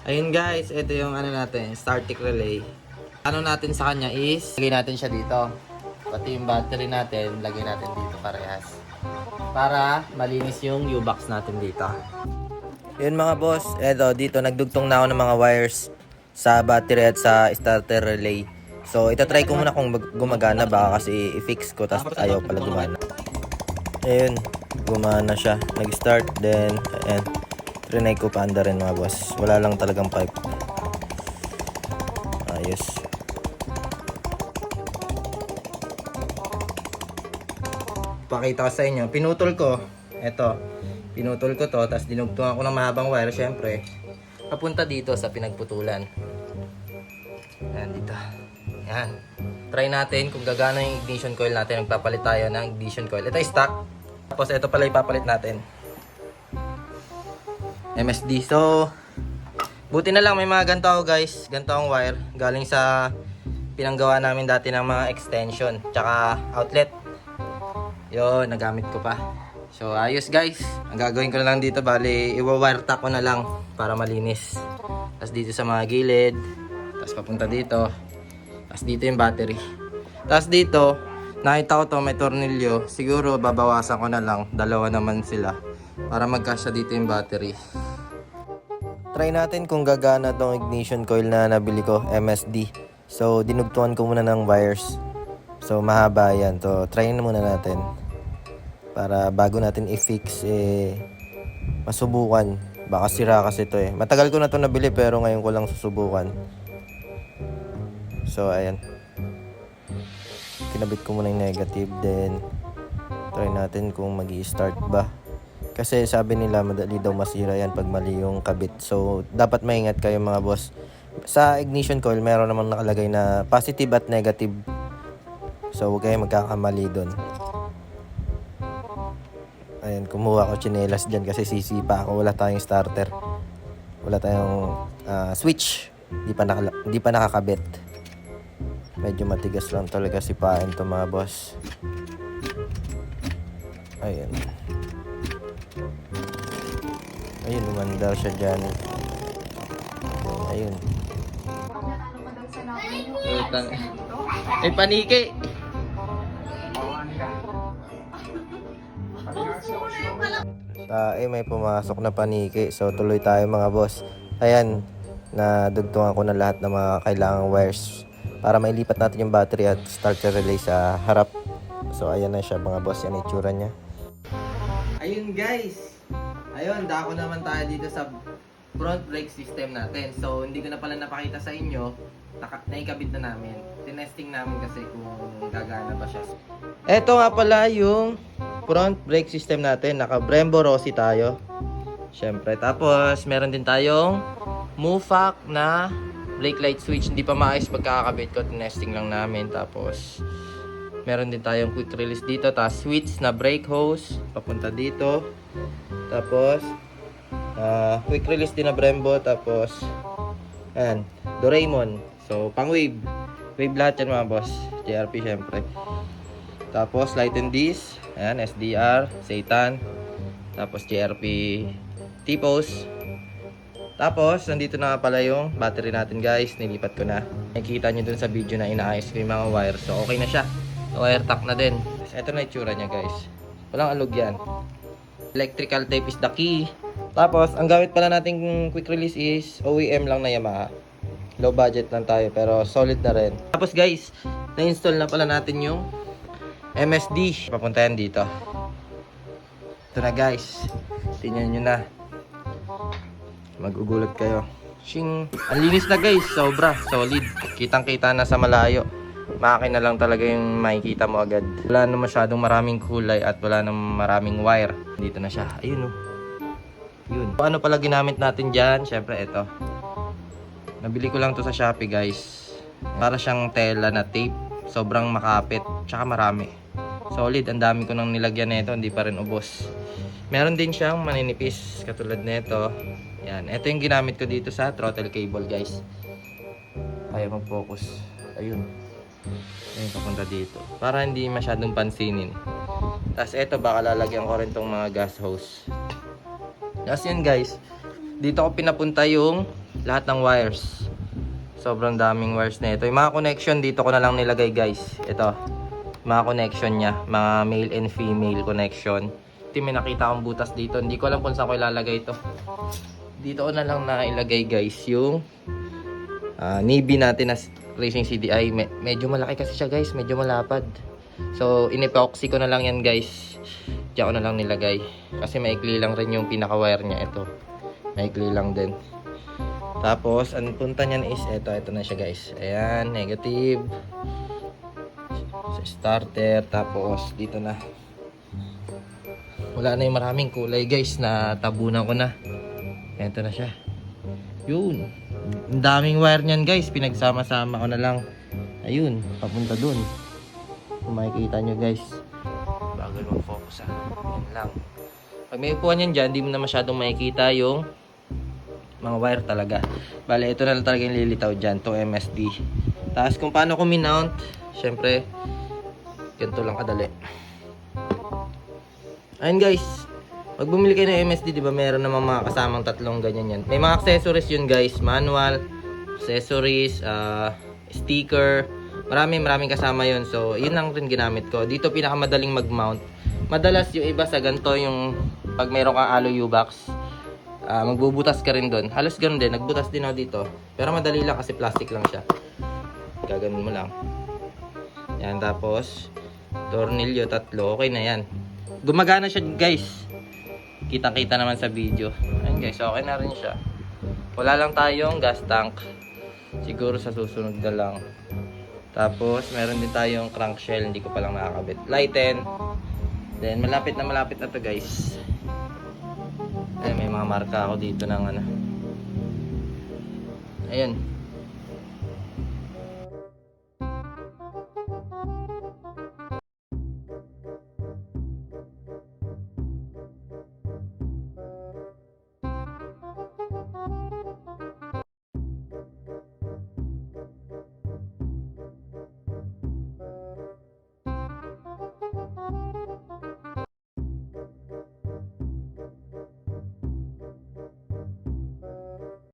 Ayun guys, ito yung ano natin, static relay. Ano natin sa kanya is, lagay natin siya dito. Pati yung battery natin, lagay natin dito parehas. Para malinis yung U-box natin dito. Yun mga boss, eto dito nagdugtong na ako ng mga wires sa battery at sa starter relay. So itatry ko muna kung gumagana, baka kasi i-fix ko tapos ayaw pala gumana. Ayun, gumana siya. Nag-start, then ayan. Trinay ko pa anda rin mga boss. Wala lang talagang pipe. Ayos. Pakita ko sa inyo. Pinutol ko. Eto. Pinutol ko to. Tapos dinugtungan ko ng mahabang wire. Syempre. Papunta dito sa pinagputulan. Ayan dito. Ayan. Try natin kung gagana yung ignition coil natin. Magpapalit tayo ng ignition coil. Ito stock. Tapos ito pala ipapalit natin. MSD. So, buti na lang may mga ganito ako guys. Ganito ang wire. Galing sa pinanggawa namin dati ng mga extension. Tsaka outlet. Yun, nagamit ko pa. So, ayos guys. Ang gagawin ko na lang dito, bali, i-wire tack ko na lang para malinis. Tapos dito sa mga gilid. Tapos papunta dito. Tapos dito yung battery. Tapos dito, nakita ko to may tornilyo. Siguro babawasan ko na lang. Dalawa naman sila. Para magkasya dito yung battery. Try natin kung gagana tong ignition coil na nabili ko, MSD. So, dinugtungan ko muna ng wires. So, mahaba yan. So, try na muna natin. Para bago natin i-fix, masubukan. Baka sira kasi ito eh. Matagal ko na ito nabili pero ngayon ko lang susubukan. So, ayan. Kinabit ko muna yung negative. Then, try natin kung mag-i-start ba. Kasi sabi nila madali daw masira yan pag mali yung kabit. So, dapat maingat kayo mga boss. Sa ignition coil, meron namang nakalagay na positive at negative. So, huwag kayo magkakamali doon. Ayan, kumuha ko tsinelas dyan kasi sisipa ako. Wala tayong starter. Wala tayong switch. Di pa nakakabit. Medyo matigas lang talaga sipain to mga boss. Ayan. Ayun, umandar siya dyan. Ayun. Utang. Ay, paniki! May pumasok na paniki. So, tuloy tayo mga boss. Ayan, nadugtungan ko na lahat ng mga kailangang wires para mailipat natin yung battery at starter relay sa harap. So, ayan na siya mga boss. Yan itsura niya. Ayun guys! Ayun, dako naman tayo dito sa front brake system natin. So, hindi ko na pala napakita sa inyo. Naikabit na namin. Tinesting namin kasi kung gagana ba siya. Ito nga pala yung front brake system natin. Naka Brembo Rossi tayo. Siyempre. Tapos, meron din tayong Mufak na brake light switch. Hindi pa maayos pagkakabit ko. Tinesting lang namin. Tapos, meron din tayong quick release dito. Tapos, switch na brake hose. Papunta dito. Tapos, quick release din na Brembo. Tapos, ayan, Doraemon. So, pang wave. Wave lahat yan mga boss. JRP syempre. Tapos, light and disc. Ayan, SDR, Satan. Tapos, JRP T-Pose. Tapos, nandito na pala yung battery natin guys. Nilipat ko na. Nakikita nyo dun sa video na inaayos ko yung mga wire. So, okay na siya. Wire tack na din. Ito na itsura niya guys. Walang alog yan. Electrical tape is the key. Tapos, ang gamit pala nating quick release is OEM lang na Yamaha. Low budget lang tayo, pero solid na rin. Tapos guys, na-install na pala natin yung MSD. Papunta yan dito. Ito na guys. Tingnan nyo na. Magugulat kayo. Shing! Ang linis na guys. Sobra. Solid. Kitang-kita na sa malayo. Makina lang talaga yung makikita mo agad. Wala na masyadong maraming kulay at wala na maraming wire. Dito na siya. Ayun o. Yun. Ano pala ginamit natin dyan? Syempre ito. Nabili ko lang to sa Shopee guys. Para siyang tela na tape. Sobrang makapit. Tsaka marami. Solid. Ang dami ko nang nilagyan nito. Hindi pa rin ubos. Meron din siyang maninipis. Katulad nito. Yan. Ito yung ginamit ko dito sa throttle cable guys. Ayaw mag-focus. Ayun. Ayun, papunta dito. Para hindi masyadong pansinin. Tapos eto, baka lalagyan ko rin tong mga gas hose. Tapos yun guys. Dito ko pinapunta yung lahat ng wires. Sobrang daming wires na ito. Yung mga connection dito ko na lang nilagay guys. Ito, mga connection niya, mga male and female connection. Ito may nakita akong butas dito. Hindi ko alam kung saan ko ilalagay ito. Dito ko na lang na ilagay guys yung Navy natin na Racing CDI. Medyo malaki kasi siya guys, medyo malapad. So in-epoxy ko na lang yan guys. Diyan ko na lang nilagay. Kasi maikli lang rin yung pinaka-wire niya. Ito, maikli lang din. Tapos, ang punta niyan is, ito na siya guys. Ayan, negative. Starter, tapos dito na. Wala na yung maraming kulay guys, na tabunan ko na. Ito na siya. Yun. Ang daming wire niyan guys, pinagsama-sama ko na lang. Ayun, papunta dun. Kung makikita nyo guys. Bagal mag-focus Yan lang. Pag may upuan yan dyan, di mo na masyadong makikita yung mga wire talaga. Bale, ito na lang talaga yung lilitaw dyan, to MSD. Tapos kung paano ko minount, syempre, ganito lang kadali. Ayun guys, pag bumili kayo ng MSD, di ba meron namang mga kasamang tatlong ganyan yan. May mga accessories yun guys, manual, accessories, sticker, maraming kasama yun. So, yun lang rin ginamit ko. Dito pinakamadaling mag-mount. Madalas yung iba sa ganito, yung pag meron kang alloy U-box, magbubutas ka rin doon. Halos ganoon din, nagbutas din ako dito. Pero madali lang kasi plastic lang siya. Gaganon mo lang. Yan, tapos tornilyo 3, okay na yan. Gumagana siya guys. Kitang-kita naman sa video. Ayun guys, okay na rin siya. Wala lang tayong gas tank. Siguro sa susunod na lang. Tapos meron din tayong crankshell, hindi ko pa lang nakakabit. Lighten. Then malapit na to guys. May mga marka ako dito ng ano. Ayun.